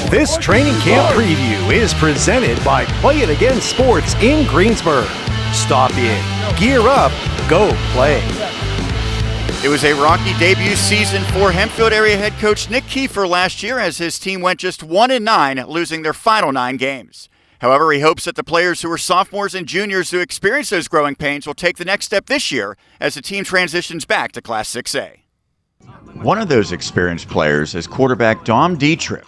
This training camp preview is presented by Play It Again Sports in Greensburg. Stop in, gear up, go play. It was a rocky debut season for Hempfield area head coach Nick Kiefer last year as his team went just 1-9, losing their final 9 games. However, he hopes that the players who are sophomores and juniors who experience those growing pains will take the next step this year as the team transitions back to Class 6A. One of those experienced players is quarterback Dom Dietrich.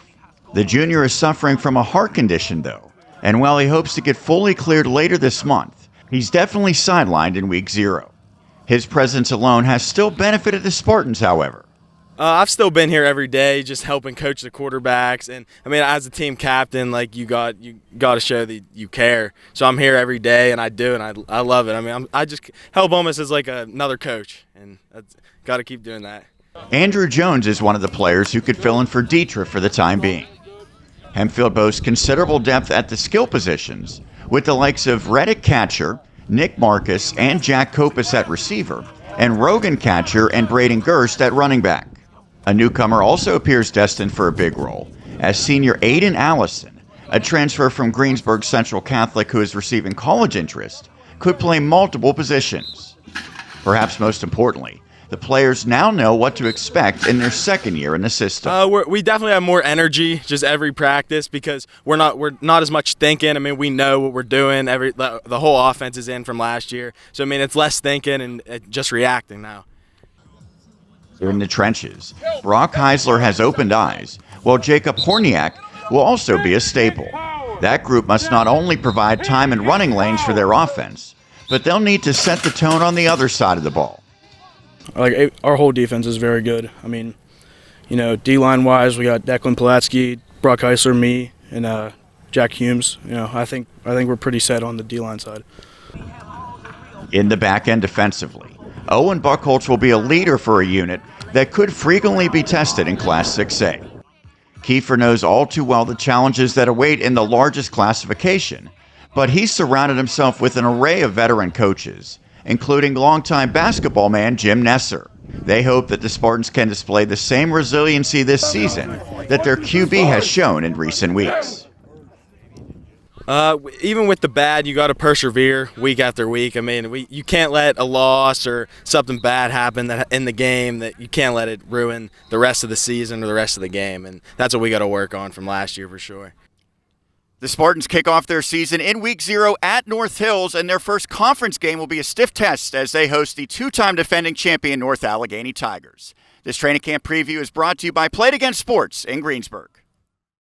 The junior is suffering from a heart condition, though, and while he hopes to get fully cleared later this month, he's definitely sidelined in Week 0. His presence alone has still benefited the Spartans, however. I've still been here every day just helping coach the quarterbacks, and I mean, as a team captain, like you got to show that you care. So I'm here every day, and I do, and I love it. I mean, I just help almost as like another coach, and got to keep doing that. Andrew Jones is one of the players who could fill in for Dietrich for the time being. Hempfield boasts considerable depth at the skill positions, with the likes of Reddick Catcher, Nick Marcus, and Jack Kopis at receiver, and Rogan Catcher and Braden Gerst at running back. A newcomer also appears destined for a big role, as senior Aiden Allison, a transfer from Greensburg Central Catholic who is receiving college interest, could play multiple positions. Perhaps most importantly, the players now know what to expect in their second year in the system. We definitely have more energy just every practice because we're not as much thinking. I mean, we know what we're doing. The whole offense is in from last year. So, I mean, it's less thinking and just reacting now. In the trenches, Brock Heisler has opened eyes, while Jacob Horniak will also be a staple. That group must not only provide time and running lanes for their offense, but they'll need to set the tone on the other side of the ball. Like our whole defense is very good. I mean, D-line wise, we got Declan Pulatsky, Brock Heisler, me, and Jack Humes. I think we're pretty set on the D-line side. In the back end defensively, Owen Buckholtz will be a leader for a unit that could frequently be tested in Class 6A. Kiefer knows all too well the challenges that await in the largest classification, but he's surrounded himself with an array of veteran coaches, including longtime basketball man Jim Nesser. They hope that the Spartans can display the same resiliency this season that their QB has shown in recent weeks. Even with the bad, you got to persevere week after week. I mean, you can't let a loss or something bad happen in the game that you can't let it ruin the rest of the season or the rest of the game, and that's what we got to work on from last year for sure. The Spartans kick off their season in Week 0 at North Hills, and their first conference game will be a stiff test as they host the 2-time defending champion North Allegheny Tigers. This training camp preview is brought to you by Play It Again Sports in Greensburg.